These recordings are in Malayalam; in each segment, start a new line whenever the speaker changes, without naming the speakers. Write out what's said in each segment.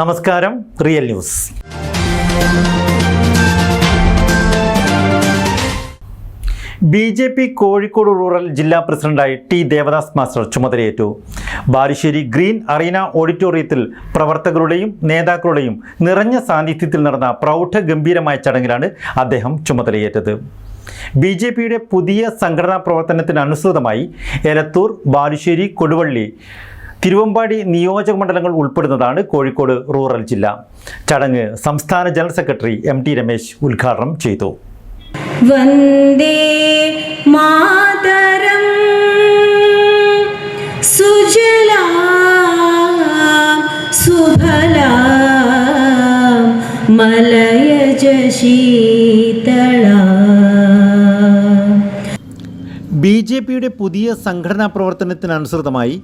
നമസ്കാരം, real news. BJP Kozhikode rural ജില്ലാ പ്രസിഡന്റായി ടി ദേവദാസ് മാസ്റ്റർ ചുമതലയേറ്റു. ബാലുശ്ശേരി ഗ്രീൻ അറീന ഓഡിറ്റോറിയത്തിൽ പ്രവർത്തകരുടെയും നേതാക്കളുടെയും നിറഞ്ഞ സാന്നിധ്യത്തിൽ നടന്ന പ്രൗഢഗംഭീരമായ ചടങ്ങിലാണ് അദ്ദേഹം ചുമതലയേറ്റത്. BJPയുടെ പുതിയ സംഘടനാ പ്രവർത്തനത്തിനനുസൃതമായി എലത്തൂർ, ബാലുശ്ശേരി, കൊടുവള്ളി, തിരുവമ്പാടി നിയോജക മണ്ഡലങ്ങൾ ഉൾപ്പെടുന്നതാണ് കോഴിക്കോട് റൂറൽ ജില്ല. ചടങ്ങ് സംസ്ഥാന ജനറൽ സെക്രട്ടറി MT രമേശ് ഉദ്ഘാടനം ചെയ്തു.
വന്ദേ മാതരം സുജലാം സുഫലാം മലയജ ശീതളാം.
BJPയുടെ പുതിയ സംഘടനാ പ്രവർത്തനത്തിനനുസൃതമായി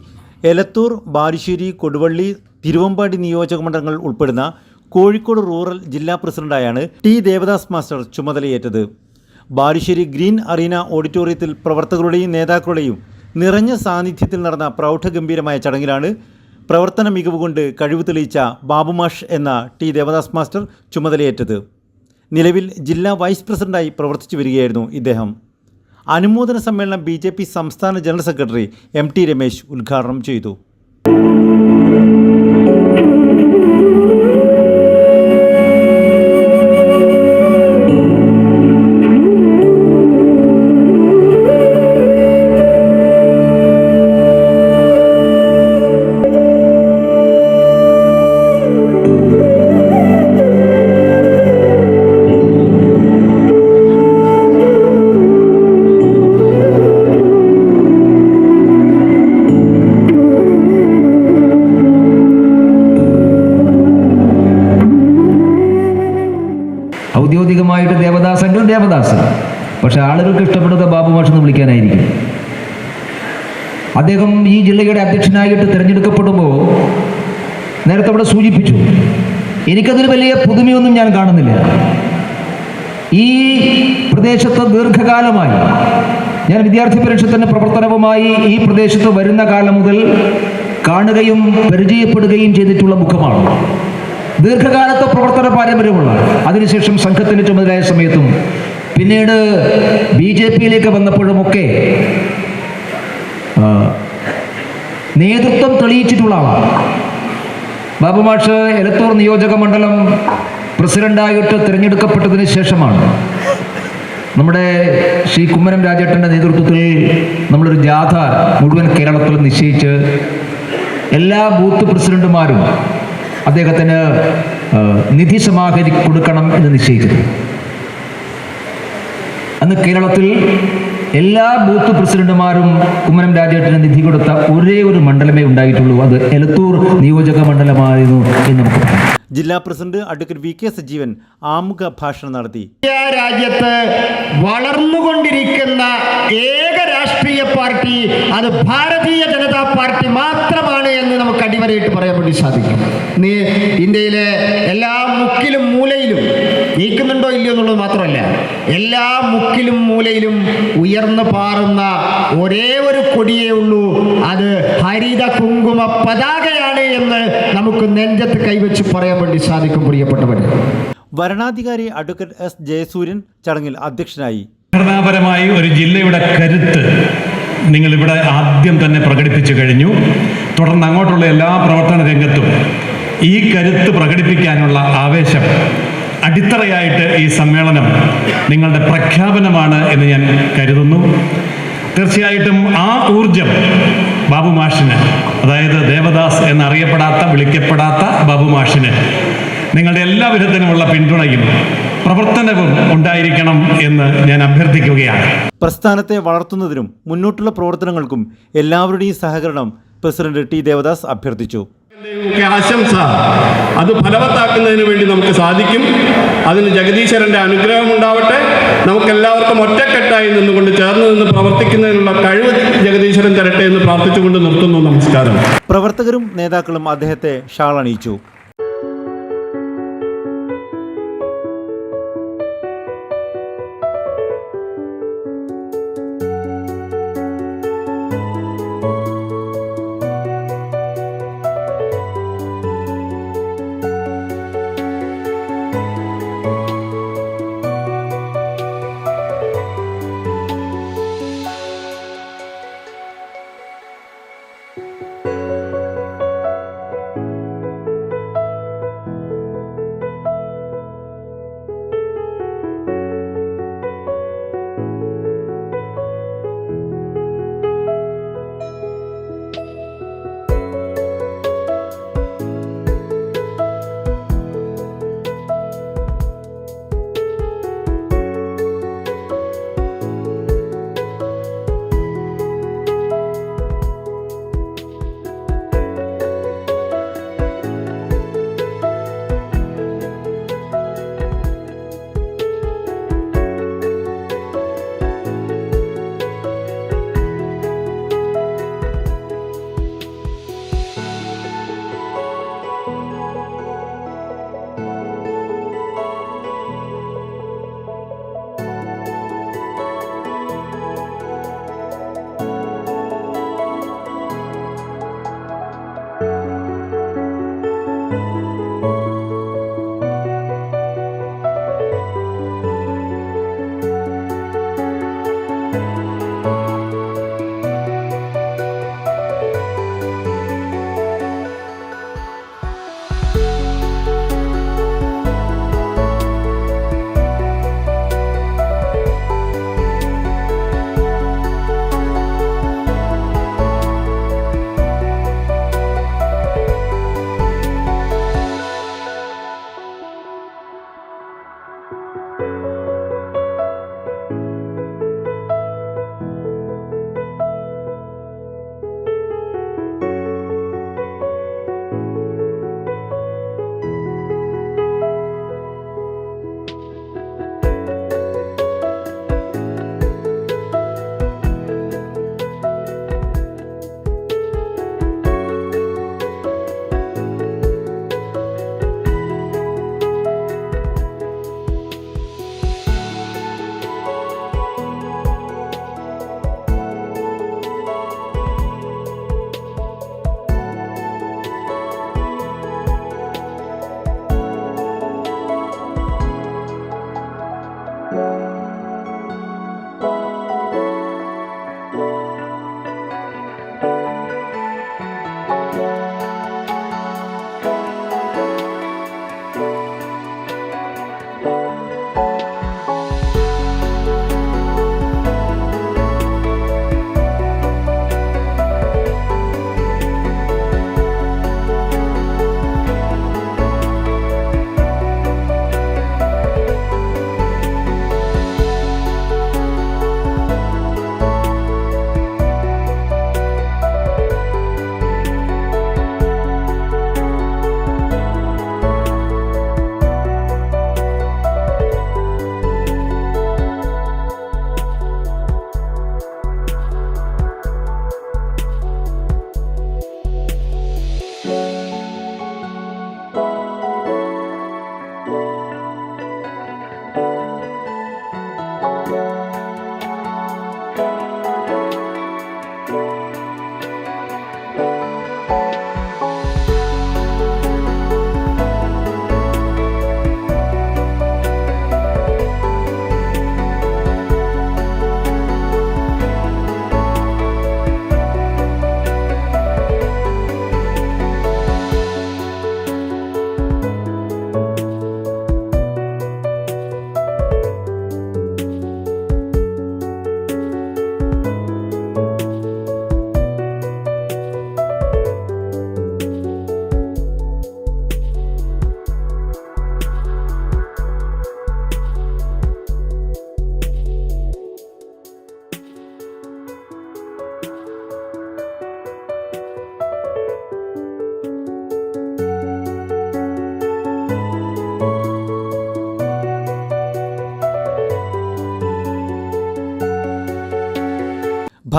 എലത്തൂർ, ബാലുശ്ശേരി, കൊടുവള്ളി, തിരുവമ്പാടി നിയോജക മണ്ഡലങ്ങൾ ഉൾപ്പെടുന്ന കോഴിക്കോട് റൂറൽ ജില്ലാ പ്രസിഡന്റായാണ് ടി ദേവദാസ് മാസ്റ്റർ ചുമതലയേറ്റത്. ബാലുശ്ശേരി ഗ്രീൻ അറീന ഓഡിറ്റോറിയത്തിൽ പ്രവർത്തകരുടെയും നേതാക്കളുടെയും നിറഞ്ഞ സാന്നിധ്യത്തിൽ നടന്ന പ്രൗഢഗംഭീരമായ ചടങ്ങിലാണ് പ്രവർത്തന മികവ് കൊണ്ട് കഴിവ് തെളിയിച്ച ബാബുമാഷ് എന്ന ടി ദേവദാസ് മാസ്റ്റർ ചുമതലയേറ്റത്. നിലവിൽ ജില്ലാ വൈസ് പ്രസിഡന്റായി പ്രവർത്തിച്ചു വരികയായിരുന്നു ഇദ്ദേഹം. അനുമോദന സമ്മേളനം BJP സംസ്ഥാന ജനറൽ സെക്രട്ടറി MT രമേശ് ഉദ്ഘാടനം ചെയ്തു.
ഔദ്യോഗികമായിട്ട് ദേവദാസെങ്കിൽ ദേവദാസ്, പക്ഷെ ആളുകൾക്ക് ഇഷ്ടപ്പെടുന്ന ബാബുമാഷ് എന്ന് വിളിക്കാനായിരിക്കും. അദ്ദേഹം ഈ ജില്ലയുടെ അധ്യക്ഷനായിട്ട് തിരഞ്ഞെടുക്കപ്പെടുമ്പോൾ നേരത്തെ അവിടെ സൂചിപ്പിച്ചു, എനിക്കതിൽ വലിയ പുതുമയൊന്നും ഞാൻ കാണുന്നില്ല. ഈ പ്രദേശത്ത് ദീർഘകാലമായി ഞാൻ വിദ്യാർത്ഥി പരിഷത്തിൻ്റെ പ്രവർത്തനവുമായി ഈ പ്രദേശത്ത് വരുന്ന കാലം മുതൽ കാണുകയും പരിചയപ്പെടുകയും ചെയ്തിട്ടുള്ള മുഖമാണ്. ദീർഘകാലത്തെ പ്രവർത്തന പാരമ്പര്യമുള്ള, അതിനുശേഷം സംഘത്തിൻ്റെ ചുമതലയായ സമയത്തും പിന്നീട് BJPയിലേക്ക് വന്നപ്പോഴുമൊക്കെ നേതൃത്വം തെളിയിച്ചിട്ടുള്ള ആളാണ്. ബാബുമാഷ് എലത്തൂർ നിയോജക മണ്ഡലം പ്രസിഡന്റായിട്ട് തിരഞ്ഞെടുക്കപ്പെട്ടതിന് ശേഷമാണ് നമ്മുടെ ശ്രീ കുമ്മനം രാജേട്ടൻ്റെ നേതൃത്വത്തിൽ നമ്മളൊരു ജാഥ മുഴുവൻ കേരളത്തിൽ നിശ്ചയിച്ച് എല്ലാ ബൂത്ത് പ്രസിഡന്റുമാരും അദ്ദേഹത്തിന് നിധി കൊടുക്കണം എന്ന് നിശ്ചയിച്ചത്. അന്ന് കേരളത്തിൽ എല്ലാ ബൂത്ത് പ്രസിഡന്റുമാരും കുമ്മനം രാജേട്ടന് നിധി കൊടുത്ത ഒരേ ഒരു മണ്ഡലമേ ഉണ്ടായിട്ടുള്ളൂ. അത് എലത്തൂർ നിയോജക മണ്ഡലമായിരുന്നു എന്ന് നമുക്ക് പറയാം.
ജില്ലാ പ്രസിഡന്റ് അഡ്വക്കേറ്റ് VK സജീവൻ ആമുഖ ഭാഷണം നടത്തി.
രാജ്യത്ത് വളർന്നുകൊണ്ടിരിക്കുന്ന ഏക രാഷ്ട്രീയ പാർട്ടി അത് ഭാരതീയ ജനതാ പാർട്ടി മാത്രമാണ് എന്ന് നമുക്ക് അടിവരയിട്ട് പറയാൻ വേണ്ടി സാധിക്കും. ഇന്ത്യയിലെ എല്ലാ മുക്കിലും മൂലയിലും നീക്കുന്നുണ്ടോ ഇല്ലയോ എന്നുള്ളത് മാത്രമല്ല, എല്ലാ മുക്കിലും മൂലയിലും ഉയർന്നു പാറുന്ന ഒരേ ഒരു കൊടിയേ ഉള്ളൂ, അത് ഹരിത കുങ്കുമ പതാകയാണ് എന്ന് നമുക്ക് നെഞ്ചത്ത് കൈവച്ച് പറയാൻ വേണ്ടി സാധിക്കും. പ്രിയപ്പെട്ടവർ,
വരണാധികാരി അഡ്വക്കേറ്റ് S ജയസൂര്യൻ ചടങ്ങിൽ അധ്യക്ഷനായി.
ഘടനാപരമായി ഒരു ജില്ലയുടെ കരുത്ത് നിങ്ങളിവിടെ ആദ്യം തന്നെ പ്രകടിപ്പിച്ചു കഴിഞ്ഞു. തുടർന്ന് അങ്ങോട്ടുള്ള എല്ലാ പ്രവർത്തന രംഗത്തും ഈ കരുത്ത് പ്രകടിപ്പിക്കാനുള്ള ആവേശം അടിത്തറയായിട്ട് ഈ സമ്മേളനം നിങ്ങളുടെ പ്രഖ്യാപനമാണ് എന്ന് ഞാൻ കരുതുന്നു. തീർച്ചയായിട്ടും ആ ഊർജം ബാബുമാഷിന്, അതായത് ദേവദാസ് എന്നറിയപ്പെടാത്ത, വിളിക്കപ്പെടാത്ത ബാബുമാഷിന് നിങ്ങളുടെ എല്ലാ വിധത്തിലുമുള്ള പിന്തുണയും പ്രവർത്തനവും ഉണ്ടായിരിക്കണം എന്ന് ഞാൻ അഭ്യർത്ഥിക്കുകയാണ്.
പ്രസ്ഥാനത്തെ വളർത്തുന്നതിനും മുന്നോട്ടുള്ള പ്രവർത്തനങ്ങൾക്കും എല്ലാവരുടെയും സഹകരണം പ്രസിഡന്റ് ടി ദേവദാസ് അഭ്യർത്ഥിച്ചു.
ആശംസ അത് ഫലവത്താക്കുന്നതിന് വേണ്ടി നമുക്ക് സാധിക്കും. അതിന് ജഗദീശ്വരന്റെ അനുഗ്രഹം ഉണ്ടാവട്ടെ. നമുക്കെല്ലാവർക്കും ഒറ്റക്കെട്ടായി നിന്നുകൊണ്ട് ചേർന്ന് നിന്ന് പ്രവർത്തിക്കുന്നതിനുള്ള കഴിവ് ജഗദീശ്വരൻ തരട്ടെ എന്ന് പ്രാർത്ഥിച്ചുകൊണ്ട് നിർത്തുന്നു. നമസ്കാരം.
പ്രവർത്തകരും നേതാക്കളും അദ്ദേഹത്തെ ഷാൾ അണിയിച്ചു.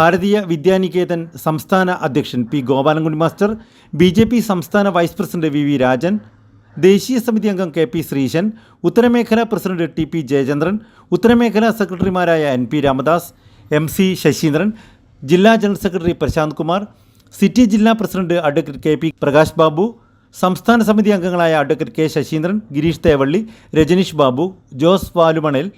ഭാരതീയ വിദ്യാനികേതൻ സംസ്ഥാന അധ്യക്ഷൻ പി ഗോപാലൻകുടി മാസ്റ്റർ, BJP സംസ്ഥാന വൈസ് പ്രസിഡന്റ് VV രാജൻ, ദേശീയ സമിതി അംഗം KP ശ്രീശൻ, ഉത്തരമേഖലാ പ്രസിഡന്റ് TP ജയചന്ദ്രൻ, ഉത്തരമേഖലാ സെക്രട്ടറിമാരായ NP രാമദാസ്, MC ശശീന്ദ്രൻ, ജില്ലാ general secretary Prasanth Kumar, city ജില്ലാ president advocate KP Prakash Babu, സംസ്ഥാന സമിതി അംഗങ്ങളായ അഡ്വക്കേറ്റ് K ശശീന്ദ്രൻ, ഗിരീഷ് തേവള്ളി, രജനീഷ് ബാബു, ജോസ് വാലുമണൽ,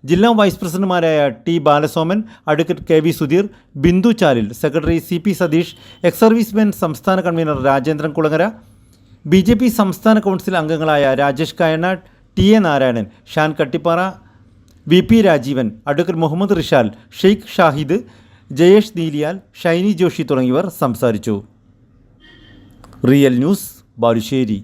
ജില്ലാ വൈസ് പ്രസിഡന്റുമാരായ T Balasoman, advocate KV Sudheer, Bindu Chalil, secretary CP Satheesh, ex servicemen സംസ്ഥാന കൺവീനർ രാജേന്ദ്രൻ കുളങ്ങര, BJP സംസ്ഥാന കൗൺസിൽ അംഗങ്ങളായ Rajesh Kayanad, TA Narayanan, Shan Kattippara, VP Rajeevan, advocate Muhammad Rishal, Sheikh Shahid, Jayesh Neeliyal, Shiny Joshy തുടങ്ങിയവർ സംസാരിച്ചു. Real news, Balussery.